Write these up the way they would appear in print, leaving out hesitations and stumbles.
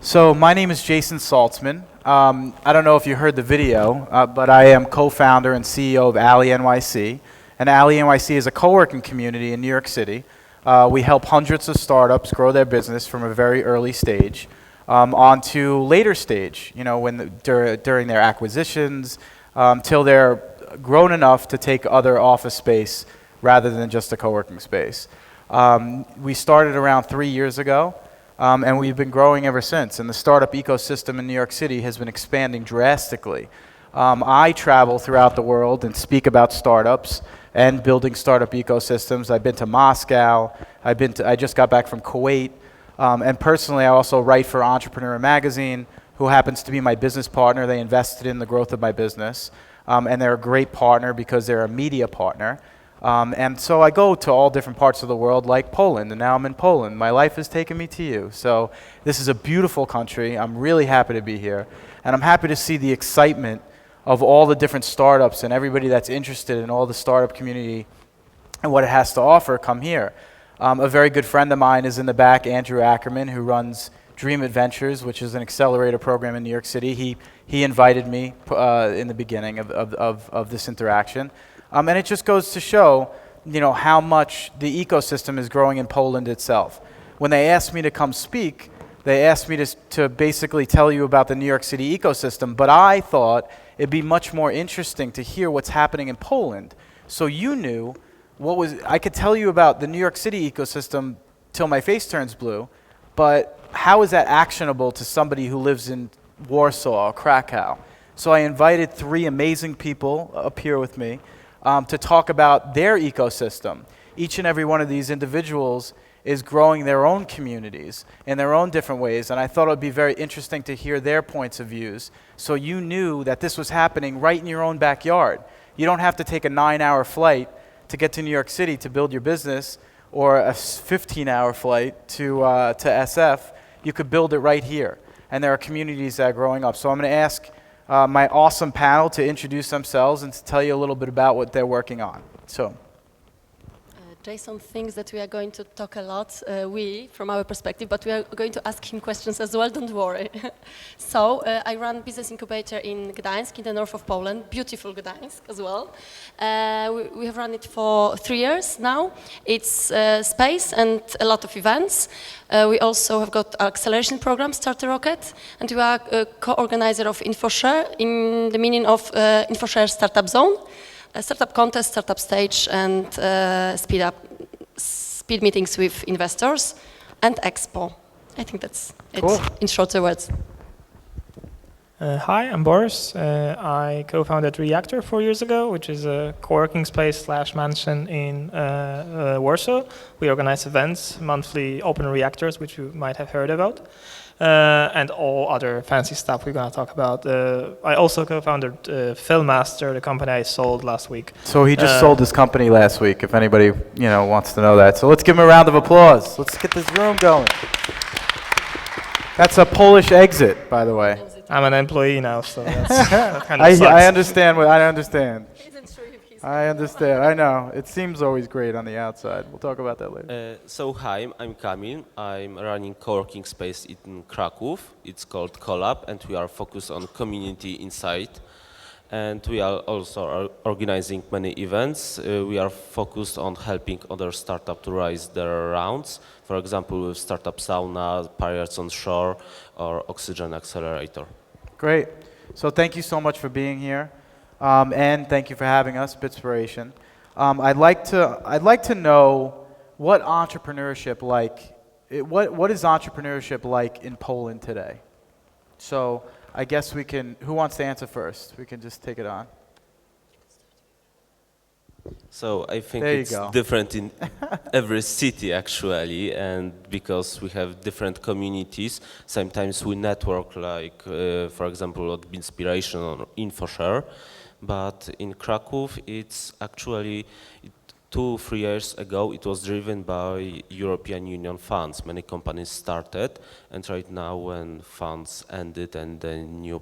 So my name is Jason Saltzman. I don't know if you heard the video, but I am co-founder and CEO of AlleyNYC. And AlleyNYC is a co-working community in New York City. We help hundreds of startups grow their business from a very early stage onto later stage, during their acquisitions, till they're grown enough to take other office space rather than just a co-working space. We started around 3 years ago. And we've been growing ever since. And the startup ecosystem in New York City has been expanding drastically. I travel throughout the world and speak about startups and building startup ecosystems. I've been to Moscow. I just got back from Kuwait. And personally, I also write for Entrepreneur Magazine, who happens to be my business partner. They invested in the growth of my business. And they're a great partner because they're a media partner. And so I go to all different parts of the world, like Poland, and now I'm in Poland. My life has taken me to you. So this is a beautiful country. I'm really happy to be here. And I'm happy to see the excitement of all the different startups and everybody that's interested in all the startup community and what it has to offer come here. A very good friend of mine is in the back, Andrew Ackerman, who runs Dream Adventures, which is an accelerator program in New York City. He invited me in the beginning of this interaction. And it just goes to show, how much the ecosystem is growing in Poland itself. When they asked me to come speak, they asked me to basically tell you about the New York City ecosystem, but I thought it'd be much more interesting to hear what's happening in Poland. So you knew I could tell you about the New York City ecosystem till my face turns blue, but how is that actionable to somebody who lives in Warsaw or Krakow? So I invited 3 amazing people up here with me to talk about their ecosystem. Each and every one of these individuals is growing their own communities in their own different ways, and I thought it would be very interesting to hear their points of views, so you knew that this was happening right in your own backyard. You don't have to take a 9-hour flight to get to New York City to build your business, or a 15-hour flight to SF. You could build it right here, and there are communities that are growing up. So I'm going to ask my awesome panel to introduce themselves and to tell you a little bit about what they're working on. So, Jason thinks that we are going to talk a lot, from our perspective, but we are going to ask him questions as well, don't worry. So, I run business incubator in Gdańsk, in the north of Poland, beautiful Gdańsk as well. We have run it for 3 years now. It's space and a lot of events. We also have got our acceleration program, Starter Rocket, and we are a co-organizer of Infoshare, in the meaning of Infoshare Startup Zone, a startup contest, startup stage, and speed meetings with investors, and Expo. I think that's cool. It in shorter words. Hi, I'm Boris. I co-founded Reactor 4 years ago, which is a co-working space / mansion in Warsaw. We organize events, monthly open reactors, which you might have heard about, and all other fancy stuff we're going to talk about. I also co-founded Filmmaster, the company I sold last week. So he just sold his company last week, if anybody wants to know that. So let's give him a round of applause. Let's get this room going. That's a Polish exit, by the way. I'm an employee now, so that kind of sucks. I understand. I understand. I understand. I know. It seems always great on the outside. We'll talk about that later. So hi, I'm Kamil. I'm running co-working space in Kraków. It's called Collab, and we are focused on community inside. And we are also organizing many events. We are focused on helping other startups to raise their rounds. For example, with Startup Sauna, Pirates on Shore, or Oxygen Accelerator. Great. So thank you so much for being here, and thank you for having us, Bitspiration. I'd like to know what entrepreneurship what is entrepreneurship like in Poland today? So I guess we can. Who wants to answer first? We can just take it on. So I think it's different in every city actually, and because we have different communities, sometimes we network like, for example, at Bizspiration or Infoshare, but in Kraków it's actually 2-3 years ago it was driven by European Union funds. Many companies started, and right now when funds ended and the new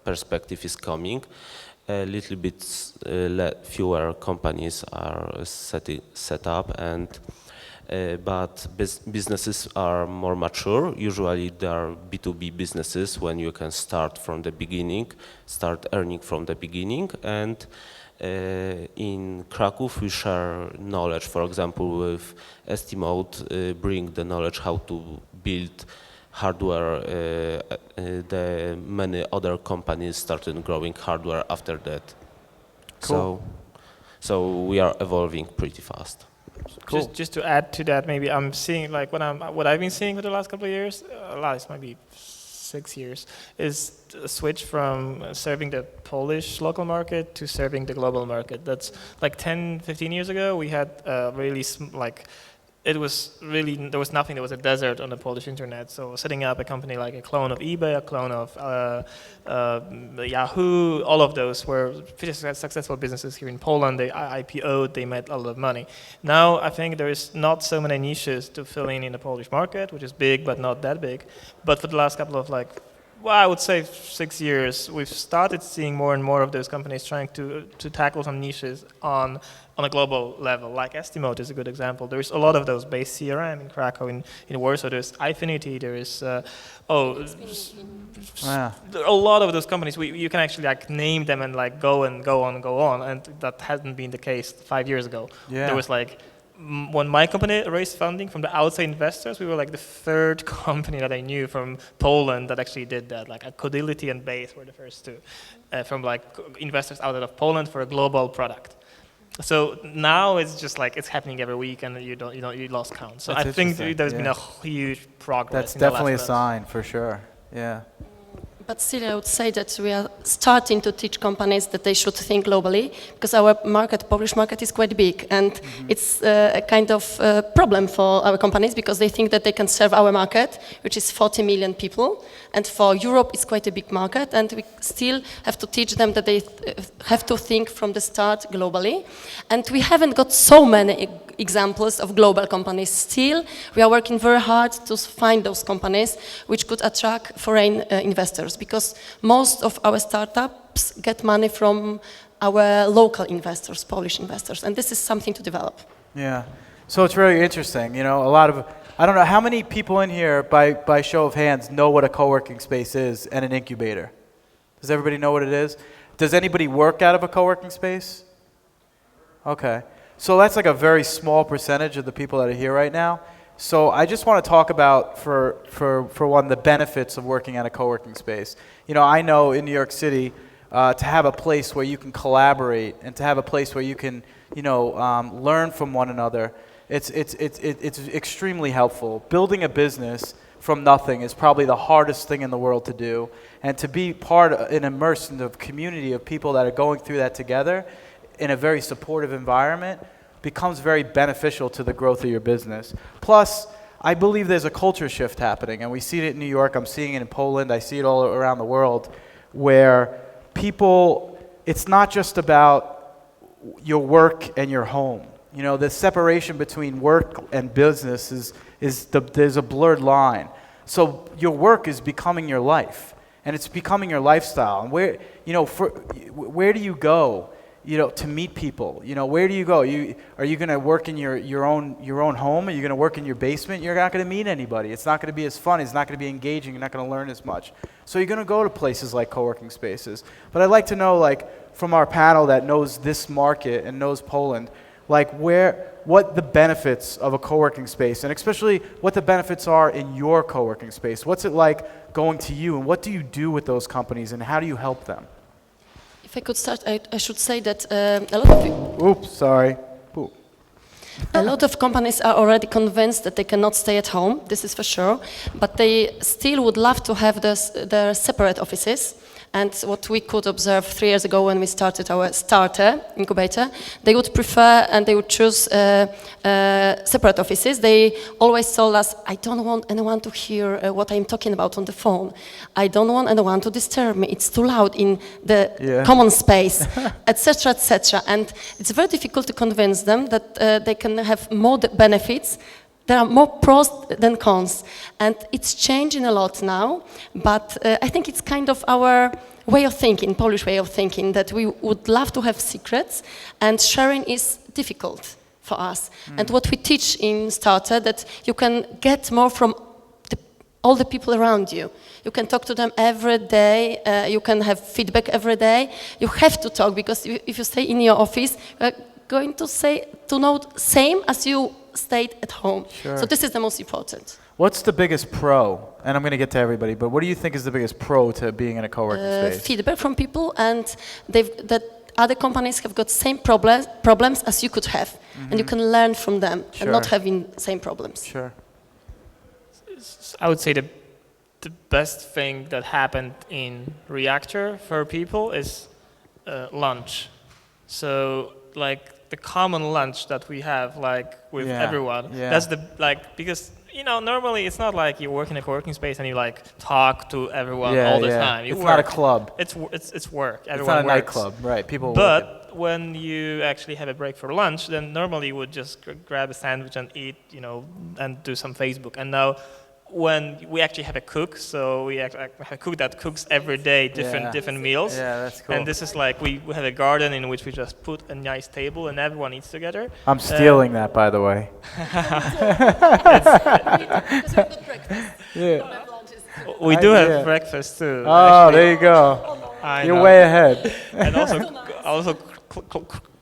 perspective is coming, a little bit fewer companies are set up, and but businesses are more mature. Usually they are B2B businesses when you can start from the beginning, start earning from the beginning. And in Kraków we share knowledge, for example with Estimate, bring the knowledge how to build hardware. The many other companies started growing hardware after that. Cool. So we are evolving pretty fast. Cool. Just to add to that, maybe I'm seeing like what I've been seeing for the last couple of years, last maybe 6 years, is a switch from serving the Polish local market to serving the global market. That's like 10, 15 years ago. We had really it was really, there was nothing, there was a desert on the Polish internet. So setting up a company like a clone of eBay, a clone of Yahoo, all of those were pretty successful businesses here in Poland. They IPO'd, they made a lot of money. Now I think there is not so many niches to fill in the Polish market, which is big but not that big. But for the last couple of I would say 6 years, we've started seeing more and more of those companies trying to tackle some niches on a global level, like Estimate is a good example. There's a lot of those based CRM in Krakow, in Warsaw. There's Ifinity, there is, there are a lot of those companies. You can actually name them and go on, and that hasn't been the case 5 years ago. Yeah. There was when my company raised funding from the outside investors, we were the third company that I knew from Poland that actually did that. Codility and Base were the first two from investors out of Poland for a global product. So now it's just it's happening every week, and you lost count. So That's I think there's been a huge progress. That's definitely a sign for sure. Yeah. But still, I would say that we are starting to teach companies that they should think globally, because our market, Polish market, is quite big, and it's a kind of problem for our companies, because they think that they can serve our market, which is 40 million people, and for Europe it's quite a big market, and we still have to teach them that they have to think from the start globally. And we haven't got so many examples of global companies still. We are working very hard to find those companies which could attract foreign investors, because most of our startups get money from our local investors, Polish investors, and this is something to develop. Yeah, so it's really interesting. A lot of, I don't know, how many people in here, by show of hands, know what a co-working space is and an incubator? Does everybody know what it is? Does anybody work out of a co-working space? Okay. So that's a very small percentage of the people that are here right now. So I just want to talk about, for one, the benefits of working at a co-working space. I know in New York City, to have a place where you can collaborate and to have a place where you can, learn from one another, it's extremely helpful. Building a business from nothing is probably the hardest thing in the world to do. And to be immersed in the community of people that are going through that together in a very supportive environment becomes very beneficial to the growth of your business. Plus, I believe there's a culture shift happening, and we see it in New York, I'm seeing it in Poland, I see it all around the world, where people, it's not just about your work and your home. The separation between work and business there's a blurred line. So your work is becoming your life, and it's becoming your lifestyle. And where do you go? To meet people, where do you go? Are you going to work in your own home? Are you going to work in your basement? You're not going to meet anybody. It's not going to be as fun. It's not going to be engaging. You're not going to learn as much. So you're going to go to places like co-working spaces. But I'd like to know, from our panel that knows this market and knows Poland, what the benefits of a co-working space, and especially what the benefits are in your co-working space. What's it like going to you, and what do you do with those companies, and how do you help them? If I could start, I should say that a lot of... Oops, sorry. Ooh. A lot of companies are already convinced that they cannot stay at home, this is for sure, but they still would love to have their separate offices. And what we could observe 3 years ago when we started our starter incubator, they would prefer and they would choose separate offices. They always told us, I don't want anyone to hear what I'm talking about on the phone. I don't want anyone to disturb me. It's too loud in the common space, etc., etc. And it's very difficult to convince them that they can have more benefits. There are more pros than cons, and it's changing a lot now, but I think it's kind of our way of thinking, Polish way of thinking, that we would love to have secrets, and sharing is difficult. for us. And what we teach in Starter, that you can get more from all the people around you. You can talk to them every day, you can have feedback every day. You have to talk, because if you stay in your office, you're going to know same as you stayed at home. Sure. So this is the most important. What's the biggest pro? And I'm going to get to everybody, but what do you think is the biggest pro to being in a co-working space? Feedback from people, and that other companies have got same problems as you could have, and you can learn from them and not having same problems. Sure. I would say the best thing that happened in Reactor for people is lunch. So like the common lunch that we have like with everyone. Yeah. That's the because normally it's not like you work in a co-working space and you like talk to everyone all the time. It's not a club. It's work. Everyone it's not a works. nightclub, right? People. But when you actually have a break for lunch, then normally you would just grab a sandwich and eat, and do some Facebook. And now, when we actually have a cook, so we have a cook that cooks every day different meals. Yeah, that's cool. And this is like we have a garden in which we just put a nice table and everyone eats together. I'm stealing that, by the way. We do have breakfast too. Oh, actually. There you go. You're way ahead. And also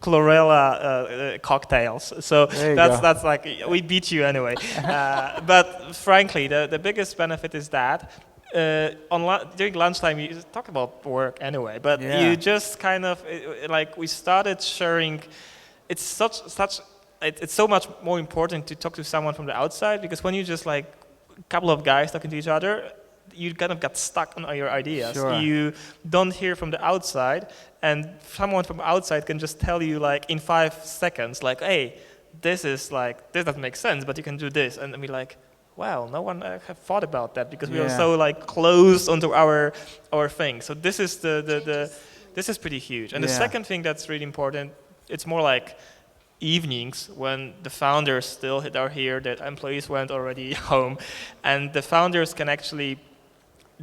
chlorella cocktails. So that's like, we beat you anyway. But frankly, the biggest benefit is that during lunchtime you talk about work anyway, but you just kind of, we started sharing, it's so much more important to talk to someone from the outside, because when you just like a couple of guys talking to each other, you kind of got stuck on your ideas. Sure. You don't hear from the outside, and someone from outside can just tell you like in 5 seconds, like, hey, this doesn't make sense, but you can do this, and be like, wow, no one have thought about that, because we are so like close onto our thing. So this is this is pretty huge. And the second thing that's really important, it's more like evenings when the founders still are here, the employees went already home, and the founders can actually,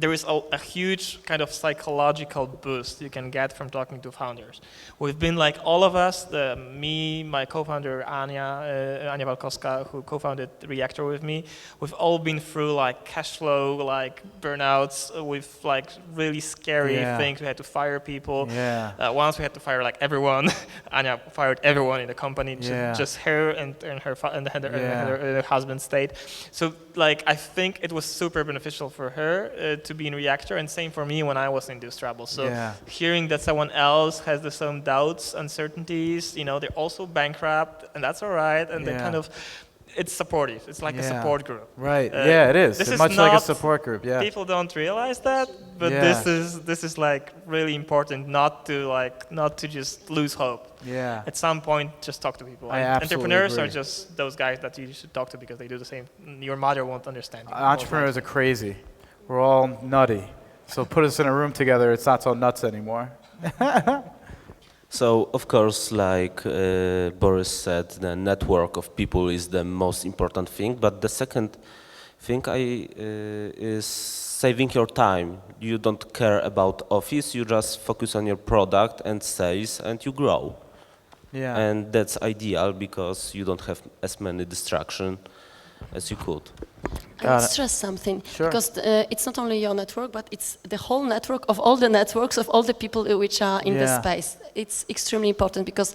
there is a huge kind of psychological boost you can get from talking to founders. We've been like all of us, me, my co-founder Ania Walkowska, who co-founded Reactor with me, we've all been through like cash flow, like burnouts, with like really scary things. We had to fire people. Once we had to fire like everyone. Ania fired everyone in the company, just her and her husband stayed. So like I think it was super beneficial for her to be in Reactor, and same for me when I was in this trouble. So hearing that someone else has the same doubts, uncertainties, they're also bankrupt, and that's all right, and they kind of, it's supportive. It's like a support group. Right. It is. This it's is much like a support group. People don't realize that, but this is like really important not to just lose hope. At some point, just talk to people. Entrepreneurs are just those guys that you should talk to because they do the same. Your mother won't understand you. Entrepreneurs are crazy. We're all nutty. So put us in a room together, it's not so nuts anymore. So, of course, like Boris said, the network of people is the most important thing. But the second thing is saving your time. You don't care about office, you just focus on your product and sales, and you grow. And that's ideal because you don't have as many distractions as you could. I would stress something, because it's not only your network, but it's the whole network of all the networks of all the people which are in the space. It's extremely important, because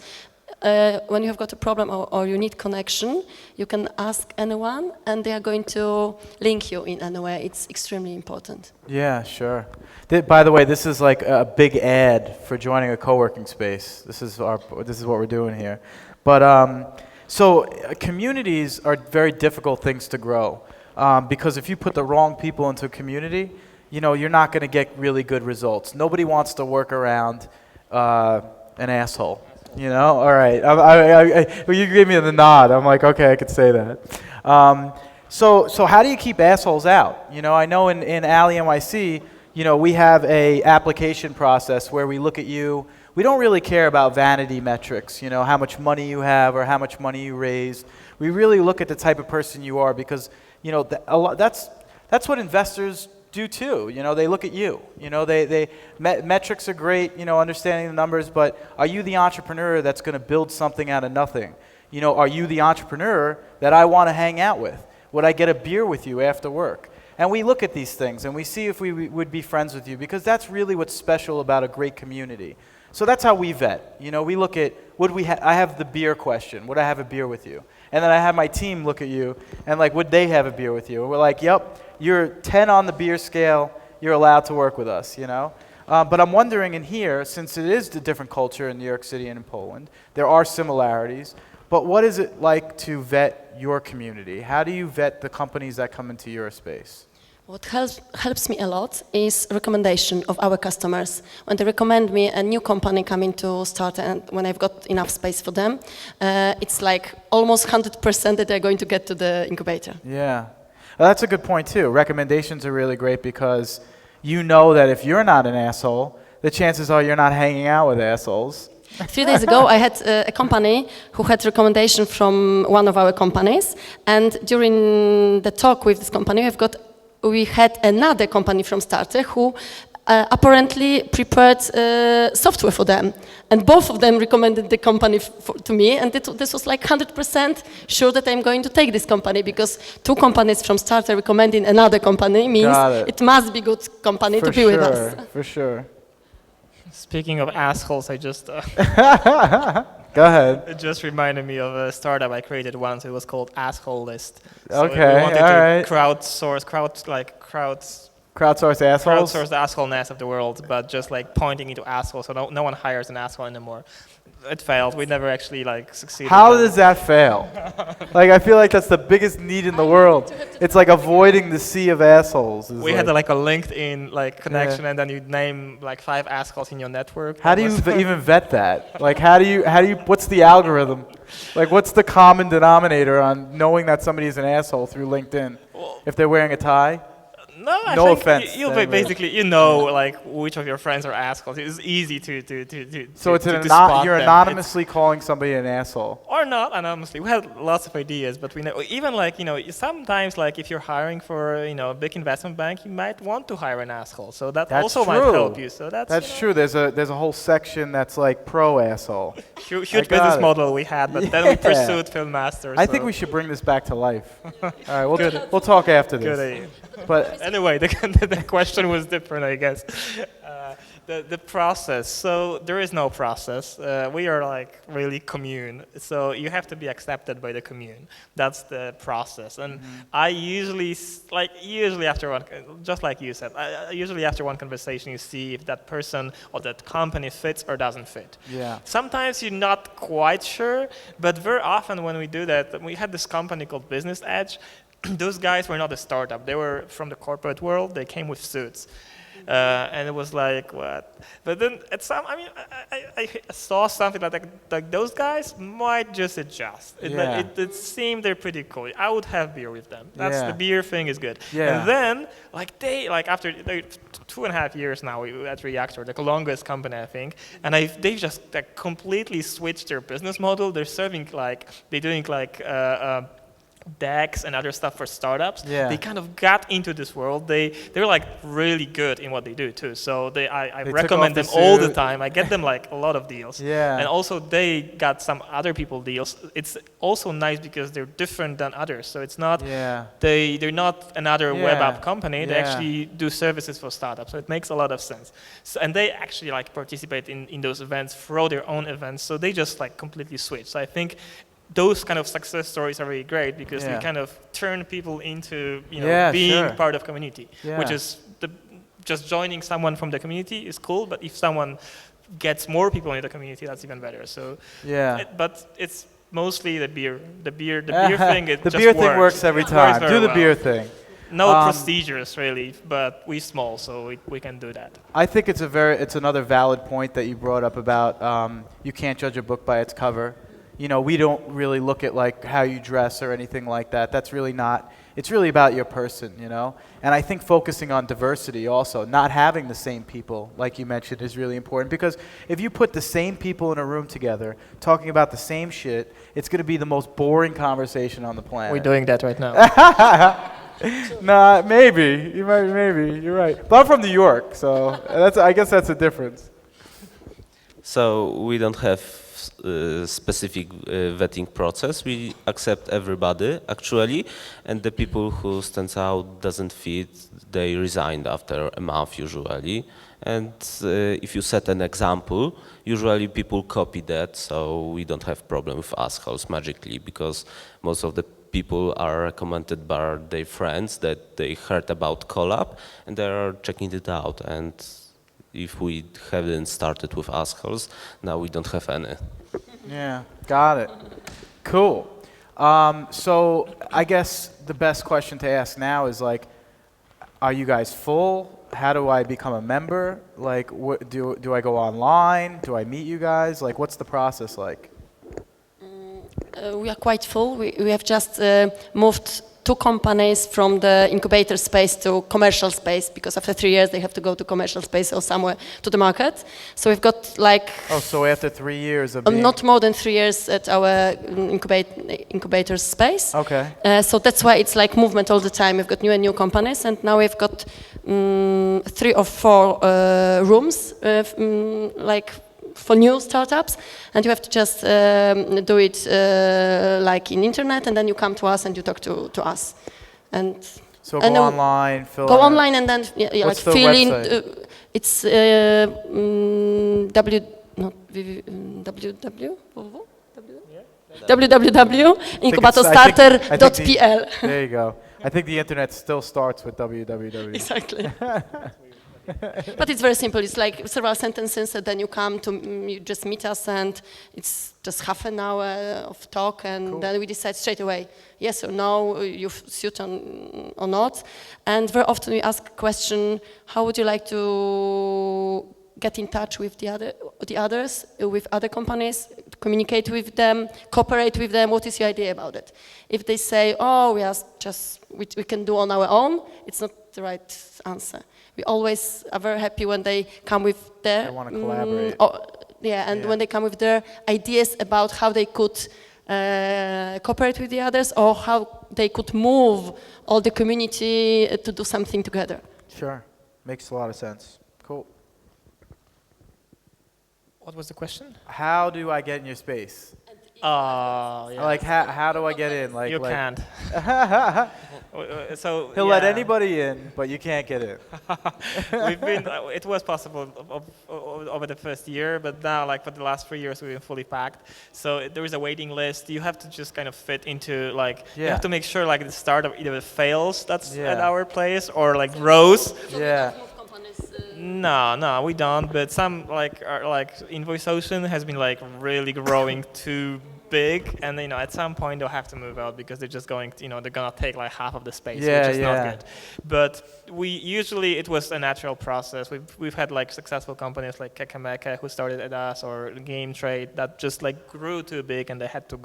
when you have got a problem or you need connection, you can ask anyone and they are going to link you in any way. It's extremely important. Yeah, sure. By the way, this is like a big ad for joining a co-working space. This is what we're doing here. But so communities are very difficult things to grow, because if you put the wrong people into a community, you're not going to get really good results. Nobody wants to work around an asshole. All right. Well, you gave me the nod. I'm like, okay, I could say that. So how do you keep assholes out? I know in AlleyNYC, we have a application process where we look at you. We don't really care about vanity metrics, how much money you have or how much money you raised. We really look at the type of person you are, because, that's what investors do too. They look at you. Metrics are great, understanding the numbers, but are you the entrepreneur that's going to build something out of nothing? You know, are you the entrepreneur that I want to hang out with? Would I get a beer with you after work? And we look at these things and we see if we would be friends with you, because that's really what's special about a great community. So that's how we vet. You know, we look at, I have the beer question, would I have a beer with you? And then I have my team look at you and like, would they have a beer with you? And we're like, yep, you're 10 on the beer scale, you're allowed to work with us, you know? But I'm wondering in here, since it is a different culture in New York City and in Poland, there are similarities, but what is it like to vet your community? How do you vet the companies that come into your space? What helps me a lot is recommendation of our customers. When they recommend me a new company coming to start, and when I've got enough space for them, it's like almost 100% that they're going to get to the incubator. Yeah, well, that's a good point too. Recommendations are really great because you know that if you're not an asshole, the chances are you're not hanging out with assholes. 3 days ago, I had a company who had recommendation from one of our companies, and during the talk with this company, we had another company from Starter who apparently prepared software for them. And both of them recommended the company to me, and this was like 100% sure that I'm going to take this company, because 2 companies from Starter recommending another company means it must be good company to be with us. For sure. Speaking of assholes, I just... Go ahead. It just reminded me of a startup I created once. It was called Asshole List. So Okay, we wanted all to right. Crowdsource assholes? Crowdsource the assholeness of the world, but just like pointing into assholes, so no one hires an asshole anymore. It failed. We never actually like succeeded. How does that fail? Like, I feel like that's the biggest need in the world. It's like avoiding the sea of assholes. We had like a LinkedIn like connection, and then you name like 5 assholes in your network. How do you even vet that? Like, how do you, what's the algorithm? Like, what's the common denominator on knowing that somebody is an asshole through LinkedIn? If they're wearing a tie? No, I no think offense. Basically, you know, like which of your friends are assholes. It's easy to So it's spot you're them. anonymously calling somebody an asshole. Or not anonymously. We had lots of ideas, but we know even like sometimes like if you're hiring for a big investment bank, you might want to hire an asshole. So that also might help you. So that's true. There's a whole section that's like pro asshole. Huge business model we had, but then we pursued Film Masters. I think we should bring this back to life. All right, we'll talk after this. Good idea. But anyway, the question was different, I guess. The process. So there is no process. We are like really commune. So you have to be accepted by the commune. That's the process. And I usually after one, just like you said, usually after one conversation, you see if that person or that company fits or doesn't fit. Yeah. Sometimes you're not quite sure, but very often when we do that, we had this company called Business Edge. Those guys were not a startup. They were from the corporate world. They came with suits. And it was like, what? But then I saw something like those guys might just adjust. It seemed they're pretty cool. I would have beer with them. The beer thing is good. Yeah. And then, after 2.5 years now at Reactor, the longest company, I think, and they've just completely switched their business model. They're serving they're doing decks and other stuff for startups. Yeah. They kind of got into this world. They're like really good in what they do too. So I recommend them all the time. I get them like a lot of deals. Yeah. And also they got some other people deals. It's also nice because they're different than others. So it's not they're not another web app company. They actually do services for startups. So it makes a lot of sense. So, and they actually participate in those events, throw their own events. So they just completely switch. So I think those kind of success stories are really great because they kind of turn people into being part of community, which is just joining someone from the community is cool, but if someone gets more people in the community, that's even better. So but it's mostly the beer thing. The beer thing works every time. Do the beer thing. No procedures really, but we're small, so we can do that. I think it's another valid point that you brought up about you can't judge a book by its cover. We don't really look at how you dress or anything like that. That's really not. It's really about your person, And I think focusing on diversity also, not having the same people, like you mentioned, is really important. Because if you put the same people in a room together, talking about the same shit, it's going to be the most boring conversation on the planet. We're doing that right now. Nah, maybe. Maybe. You're right. But I'm from New York, so I guess that's a difference. So we don't have specific vetting process. We accept everybody actually, and the people who stands out doesn't fit, they resigned after a month usually. And if you set an example, usually people copy that, so we don't have problem with assholes magically, because most of the people are recommended by their friends that they heard about collab and they are checking it out. And if we haven't started with assholes, now we don't have any. Yeah, got it. Cool. So I guess the best question to ask now is like, are you guys full? How do I become a member? Like, do I go online? Do I meet you guys? Like, what's the process like? We are quite full. We have just moved 2 companies from the incubator space to commercial space, because after 3 years they have to go to commercial space or somewhere to the market. So we've got like... Oh, so after 3 years of being... Not more than 3 years at our incubator space. Okay. So that's why it's like movement all the time. We've got new and new companies, and now we've got 3 or 4 rooms, like for new startups, and you have to just do it like in internet, and then you come to us and you talk to us. And so go online, fill go out. online, and then like the fill website? in. It's www.incubatorstarter.pl. There you go. I think the internet still starts with www. Exactly. But it's very simple. It's like several sentences, and then you come to, you just meet us, and it's just half an hour of talk, and then we decide straight away, yes or no, you suit or not. And very often we ask a question, how would you like to get in touch with the others, with other companies, communicate with them, cooperate with them? What is your idea about it? If they say, oh, we can do on our own, it's not the right answer. We always are very happy when they come with their... They want to collaborate. When they come with their ideas about how they could cooperate with the others, or how they could move all the community to do something together. Sure. Makes a lot of sense. Cool. What was the question? How do I get in your space? Yeah. Like, how do I get in? Like, you can't. So he'll let anybody in, but you can't get in. We've been. It was possible over the first year, but now, like for the last 3 years, we've been fully packed. So there is a waiting list. You have to just kind of fit into like. You have to make sure like the startup either fails, that's at our place, or like grows. Yeah. No, we don't. But some like Infoshare has been like really growing too big, and at some point they'll have to move out because they're just going. They're gonna take like half of the space, which is not good. But it was a natural process. We've had like successful companies like Kekemeke who started at us, or Game Trade that just like grew too big and they had to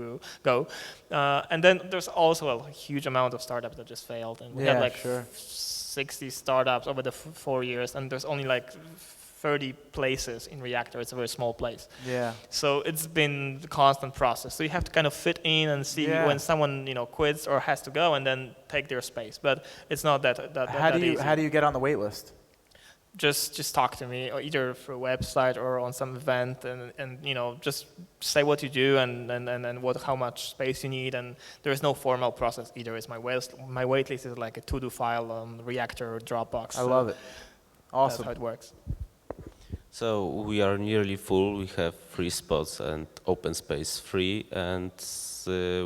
go. And then there's also a huge amount of startups that just failed, and we had like 60 startups over the 4 years, and there's only like 30 places in Reactor. It's a very small place. Yeah. So it's been a constant process. So you have to kind of fit in and see when someone quits or has to go, and then take their space. But it's not that easy. How do you get on the wait list? Just talk to me, or either through a website or on some event, and just say what you do and how much space you need. And there is no formal process either. It's my wait list is like a to-do file on Reactor or Dropbox. I love it. Awesome. That's how it works. So we are nearly full. We have 3 spots and open space 3, and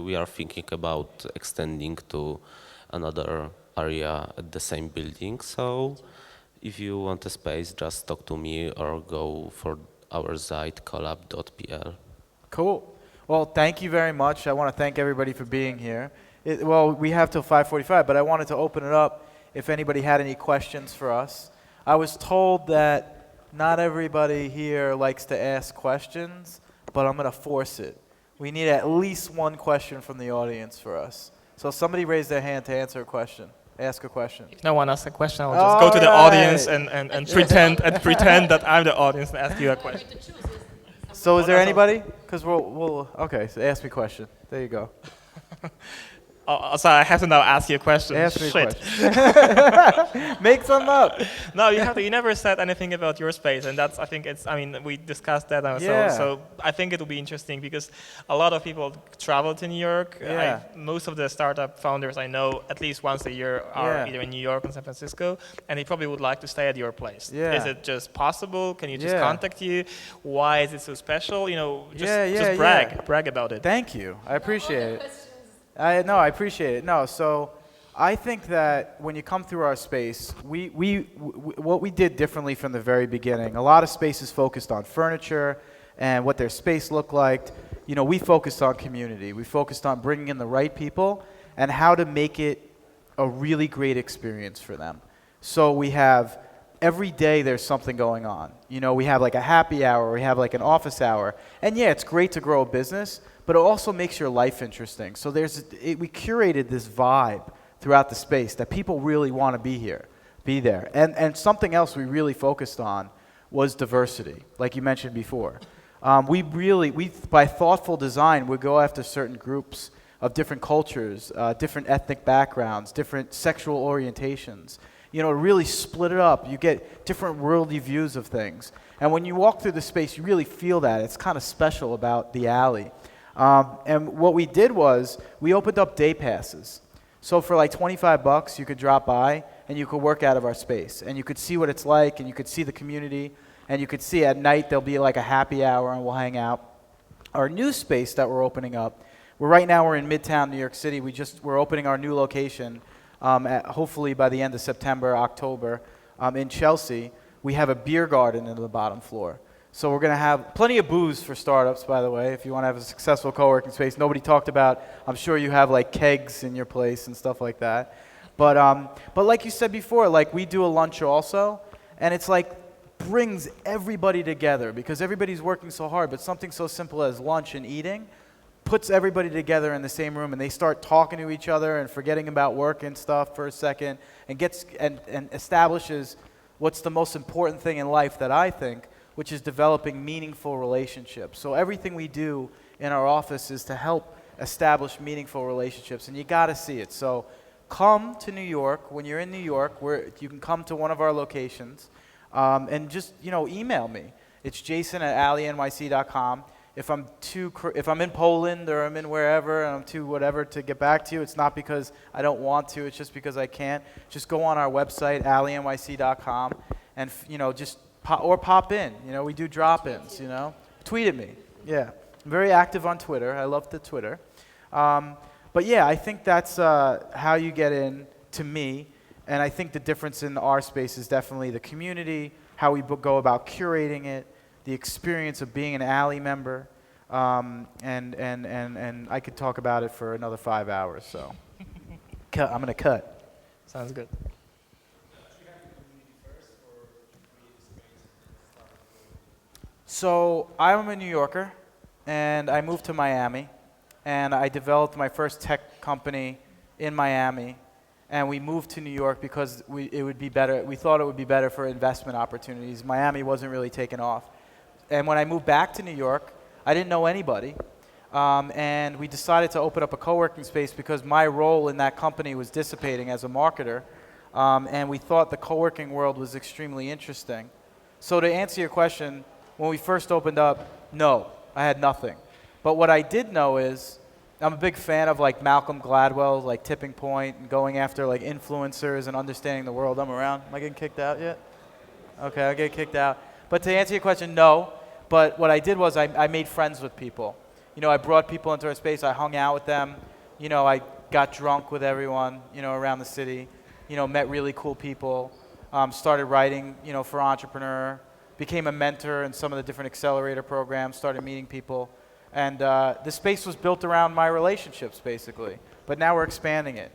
we are thinking about extending to another area at the same building. So if you want a space, just talk to me or go for our site, collab.pl. Cool. Well, thank you very much. I want to thank everybody for being here. We have till 5:45, but I wanted to open it up if anybody had any questions for us. I was told that not everybody here likes to ask questions, but I'm going to force it. We need at least one question from the audience for us. So somebody raise their hand to answer a question. Ask a question. If no one asks a question, I'll just go to the audience and pretend that I'm the audience and ask you a question. So is there anybody? Because we'll okay, so ask me a question. There you go. Oh, so I have to now ask you a question. Ask me a Shit. question. Make some up. No, you have to. You never said anything about your space, and that's. I think it's. I mean, we discussed that. Yeah. So I think it will be interesting because a lot of people travel to New York. Yeah. Most of the startup founders I know at least once a year are either in New York or San Francisco, and they probably would like to stay at your place. Yeah. Is it just possible? Can you just contact you? Why is it so special? You know, just brag about it. Thank you. I appreciate it. I appreciate it. No, so I think that when you come through our space, what we did differently from the very beginning, a lot of spaces focused on furniture and what their space looked like. You know, we focused on community. We focused on bringing in the right people and how to make it a really great experience for them. So we have, every day there's something going on. You know, we have like a happy hour, we have like an office hour. And yeah, it's great to grow a business, but it also makes your life interesting. So we curated this vibe throughout the space that people really want to be there. And something else we really focused on was diversity, like you mentioned before. By thoughtful design, we go after certain groups of different cultures, different ethnic backgrounds, different sexual orientations. You know, really split it up. You get different worldly views of things. And when you walk through the space, you really feel that. It's kind of special about the alley. And what we did was we opened up day passes. So for like $25, you could drop by and you could work out of our space. And you could see what it's like, and you could see the community. And you could see at night there'll be like a happy hour and we'll hang out. Our new space that we're opening up, right now we're in Midtown, New York City. We're opening our new location hopefully by the end of September, October, in Chelsea. We have a beer garden in the bottom floor. So we're going to have plenty of booze for startups, by the way, if you want to have a successful co-working space. Nobody talked about, I'm sure you have like kegs in your place and stuff like that. But like you said before, like we do a lunch also, and it's like brings everybody together because everybody's working so hard, but something so simple as lunch and eating puts everybody together in the same room, and they start talking to each other and forgetting about work and stuff for a second, and establishes what's the most important thing in life that I think, which is developing meaningful relationships. So everything we do in our office is to help establish meaningful relationships, and you got to see it. So come to New York. When you're in New York, you can come to one of our locations, and just email me. It's jason@alleynyc.com. If I'm in Poland or I'm in wherever and I'm too whatever to get back to you, it's not because I don't want to. It's just because I can't. Just go on our website, alleynyc.com, and just pop in. We do drop-ins. Tweet at me. Yeah, I'm very active on Twitter. I love the Twitter. But yeah, I think that's how you get in to me. And I think the difference in our space is definitely the community, how we go about curating it, the experience of being an Alley member, and I could talk about it for another 5 hours. So I'm gonna cut. Sounds good. So I'm a New Yorker, and I moved to Miami, and I developed my first tech company in Miami, and we moved to New York because it would be better. We thought it would be better for investment opportunities. Miami wasn't really taking off. And when I moved back to New York, I didn't know anybody, and we decided to open up a co-working space because my role in that company was dissipating as a marketer, and we thought the co-working world was extremely interesting. So to answer your question, when we first opened up, no, I had nothing. But what I did know is, I'm a big fan of like Malcolm Gladwell, like Tipping Point, and going after like influencers and understanding the world. I'm around. Am I getting kicked out yet? Okay, I'll get kicked out. But to answer your question, no. But what I did was I made friends with people. I brought people into our space. I hung out with them. I got drunk with everyone, around the city. Met really cool people. Started writing, for Entrepreneur. Became a mentor in some of the different accelerator programs. Started meeting people. And the space was built around my relationships, basically. But now we're expanding it.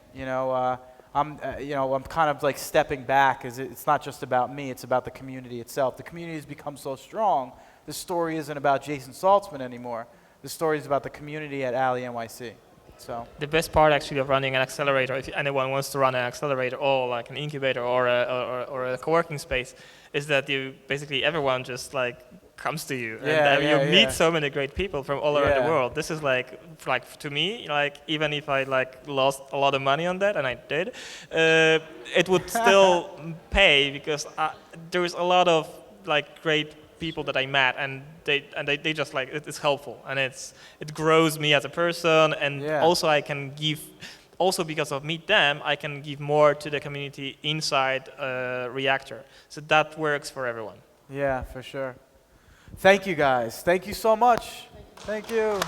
I'm kind of like stepping back, as it's not just about me. It's about the community itself. The community has become so strong. The story isn't about Jason Saltzman anymore. The story is about the community at AlleyNYC. So the best part actually of running an accelerator, if anyone wants to run an accelerator or like an incubator or a co-working space, is that everyone just like comes to you, Yeah, and yeah, you meet yeah. so many great people from all around Yeah. the world. This is like to me, like even if I like lost a lot of money on that, and I did, it would still pay because there's a lot of like great people that I met, and they just like it's helpful, and it grows me as a person, and Yeah. also I can give. Also, because of meet them, I can give more to the community inside Reactor. So that works for everyone. Yeah, for sure. Thank you guys. Thank you so much. Thank you.